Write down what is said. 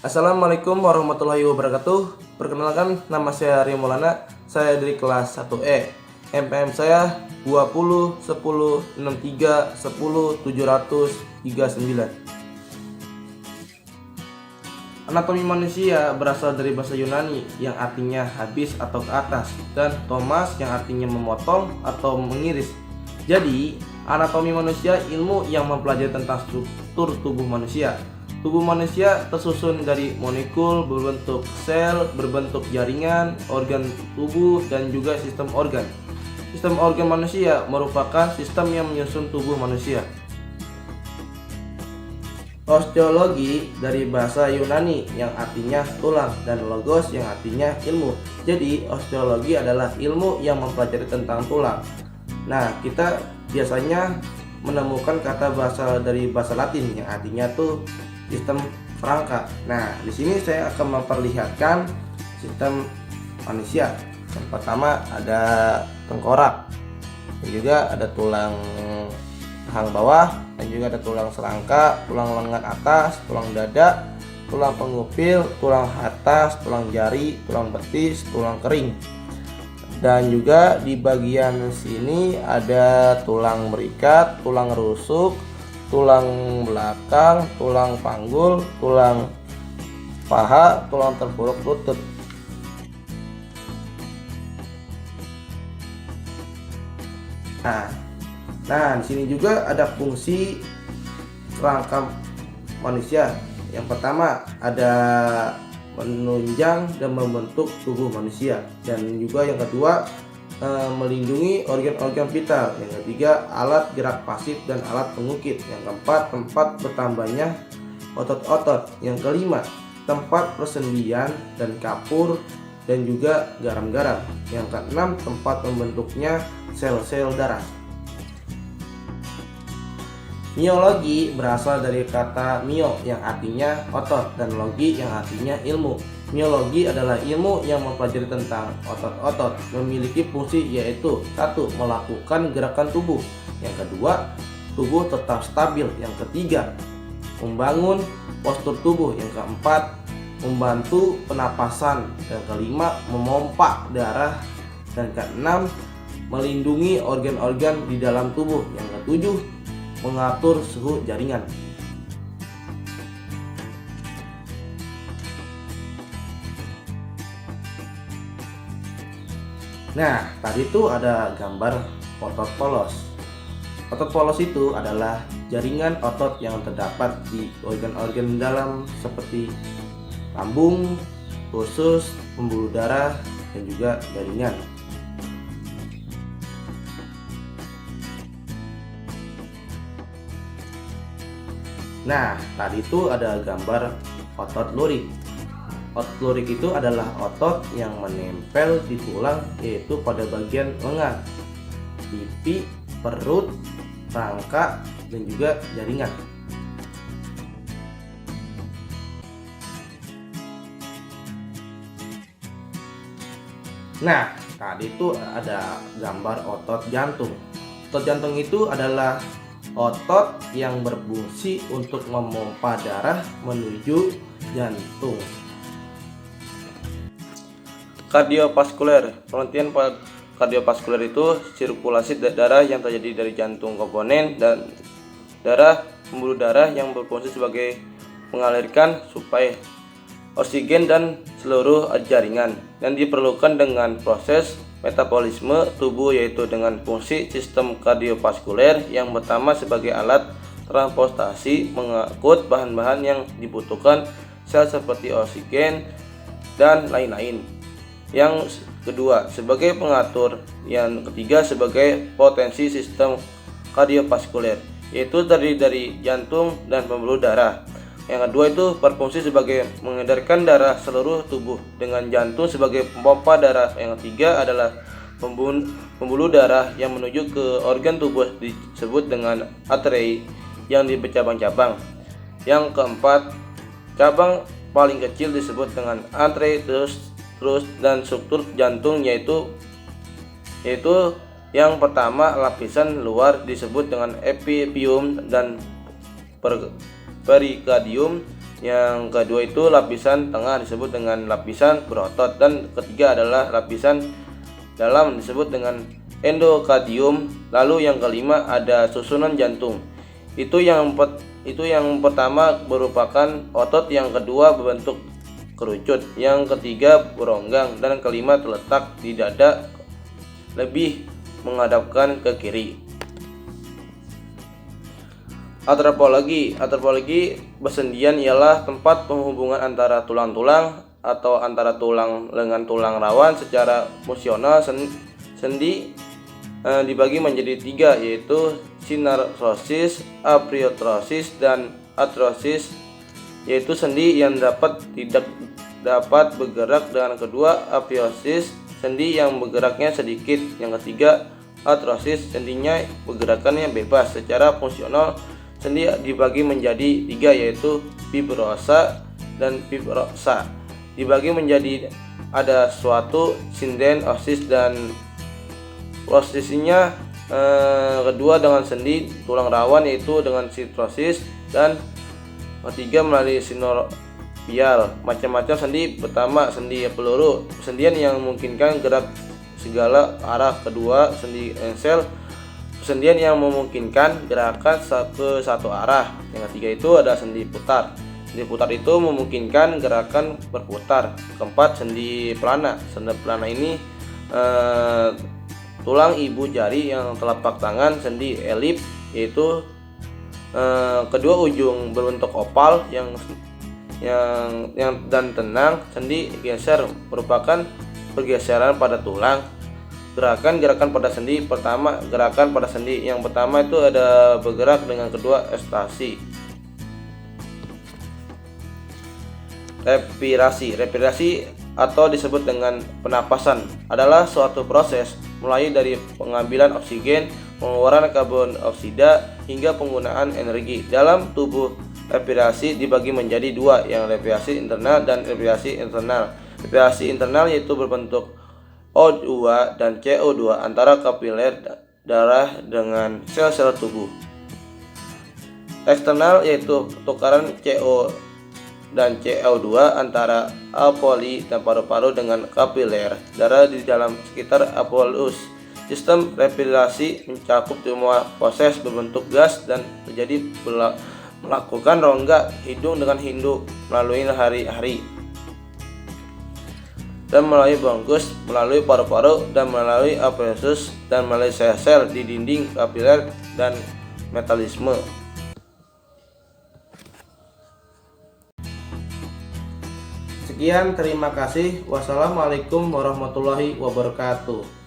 Assalamualaikum warahmatullahi wabarakatuh. Perkenalkan, nama saya Rio Maulana. Saya dari kelas 1E. MPM saya 20 10 63 10 739. Anatomi manusia berasal dari bahasa Yunani yang artinya habis atau ke atas, dan Thomas yang artinya memotong atau mengiris. Jadi, anatomi manusia ilmu yang mempelajari tentang struktur tubuh manusia. Tubuh manusia tersusun dari molekul berbentuk sel, berbentuk jaringan, organ tubuh, dan juga sistem organ. Sistem organ manusia merupakan sistem yang menyusun tubuh manusia. Osteologi dari bahasa Yunani yang artinya tulang, dan logos yang artinya ilmu. Jadi osteologi adalah ilmu yang mempelajari tentang tulang. Nah, kita biasanya menemukan kata bahasa dari bahasa Latin yang artinya tuh sistem rangka. Nah, di sini saya akan memperlihatkan sistem manusia. Yang pertama ada tengkorak, dan juga ada tulang rahang bawah, dan juga ada tulang serangka, tulang lengan atas, tulang dada, tulang pengupil, tulang atas, tulang jari, tulang betis, tulang kering. Dan juga di bagian sini ada tulang berikat, tulang rusuk, tulang belakang, tulang panggul, tulang paha, tulang tengkurap lutut. Nah, di sini juga ada fungsi kerangka manusia. Yang pertama ada menunjang dan membentuk tubuh manusia, dan juga yang kedua melindungi organ-organ vital. Yang ketiga alat gerak pasif dan alat pengukit. Yang keempat tempat bertambahnya otot-otot. Yang kelima tempat persendian dan kapur dan juga garam-garam. Yang keenam tempat membentuknya sel-sel darah. Miologi berasal dari kata mio yang artinya otot, dan logi yang artinya ilmu. Miologi adalah ilmu yang mempelajari tentang otot-otot, memiliki fungsi yaitu: 1. Melakukan gerakan tubuh. Yang kedua, tubuh tetap stabil. Yang ketiga, membangun postur tubuh. Yang keempat, membantu pernapasan. Yang kelima, memompa darah. Dan keenam, melindungi organ-organ di dalam tubuh. Yang ketujuh, mengatur suhu jaringan. Nah, tadi itu ada gambar otot polos. Otot polos itu adalah jaringan otot yang terdapat di organ-organ dalam seperti lambung, usus, pembuluh darah, dan juga jaringan. Nah, tadi itu ada gambar otot lurik. Otot lurik itu adalah otot yang menempel di tulang, yaitu pada bagian lengan, pipi, perut, rangka, dan juga jaringan. Nah, tadi itu ada gambar otot jantung. Otot jantung itu adalah otot yang berfungsi untuk memompa darah menuju jantung. Kardiovaskuler. Pengertian kardiovaskuler itu sirkulasi darah yang terjadi dari jantung. Komponen dan darah, pembuluh darah yang berfungsi sebagai mengalirkan suplai oksigen dan seluruh jaringan, dan diperlukan dengan proses metabolisme tubuh, yaitu dengan fungsi sistem kardiovaskuler yang pertama sebagai alat transportasi mengangkut bahan-bahan yang dibutuhkan sel seperti oksigen dan lain-lain. Yang kedua sebagai pengatur. Yang ketiga sebagai potensi sistem kardiovaskuler, yaitu terdiri dari jantung dan pembuluh darah. Yang kedua itu berfungsi sebagai mengedarkan darah seluruh tubuh dengan jantung sebagai pemompa darah. Yang ketiga adalah pembuluh darah yang menuju ke organ tubuh disebut dengan arteri yang bercabang-cabang. Yang keempat, cabang paling kecil disebut dengan arteri, terus dan struktur jantung yaitu yang pertama lapisan luar disebut dengan epithelium dan perikardium, Yang kedua itu lapisan tengah disebut dengan lapisan berotot, dan ketiga adalah lapisan dalam disebut dengan endokardium. Lalu yang kelima ada susunan jantung. Itu yang pertama merupakan otot, yang kedua berbentuk kerucut, yang ketiga beronggang, dan kelima terletak di dada lebih menghadapkan ke kiri. Antropologi bersendian ialah tempat penghubungan antara tulang-tulang atau antara tulang dengan tulang rawan secara fungsional. Sendi dibagi menjadi tiga, yaitu sinartrosis, apoitrosis, dan artrosis, yaitu sendi yang tidak dapat bergerak, dengan kedua apoiosis, sendi yang bergeraknya sedikit, yang ketiga artrosis, sendinya bergerakannya bebas. Secara fungsional sendi dibagi menjadi tiga, yaitu fibrosa dan fibrosa. Dibagi menjadi ada suatu sinden, osis, dan posisinya kedua dengan sendi tulang rawan, yaitu dengan sitrosis, dan ketiga melalui sinovial. Macam-macam sendi. Pertama, sendi peluru, persendian yang memungkinkan gerak segala arah. Kedua, sendi engsel, persendian yang memungkinkan gerakan ke satu arah. Yang ketiga itu ada sendi putar. Sendi putar itu memungkinkan gerakan berputar. Keempat, sendi pelana. Sendi pelana ini tulang ibu jari yang telapak tangan. Sendi elip, yaitu kedua ujung berbentuk opal yang dan tenang. Sendi geser merupakan pergeseran pada tulang. Gerakan pada sendi. Pertama, gerakan pada sendi yang pertama itu ada bergerak, dengan kedua ekstasi. Respirasi atau disebut dengan penapasan adalah suatu proses mulai dari pengambilan oksigen, pengeluaran karbon dioksida, hingga penggunaan energi dalam tubuh. Respirasi dibagi menjadi dua, yang respirasi internal dan respirasi eksternal. Respirasi internal yaitu berbentuk O2 dan CO2 antara kapiler darah dengan sel-sel tubuh. Eksternal yaitu tukaran CO dan CO2 antara alveoli dan paru-paru dengan kapiler darah di dalam sekitar alveolus. Sistem respirasi mencakup semua proses berbentuk gas dan terjadi melakukan rongga hidung dengan hidung melalui hari-hari, dan melalui bronkus, melalui paru-paru, dan melalui alveolus, dan melalui sel-sel di dinding kapiler dan metabolisme. Sekian, terima kasih. Wassalamualaikum warahmatullahi wabarakatuh.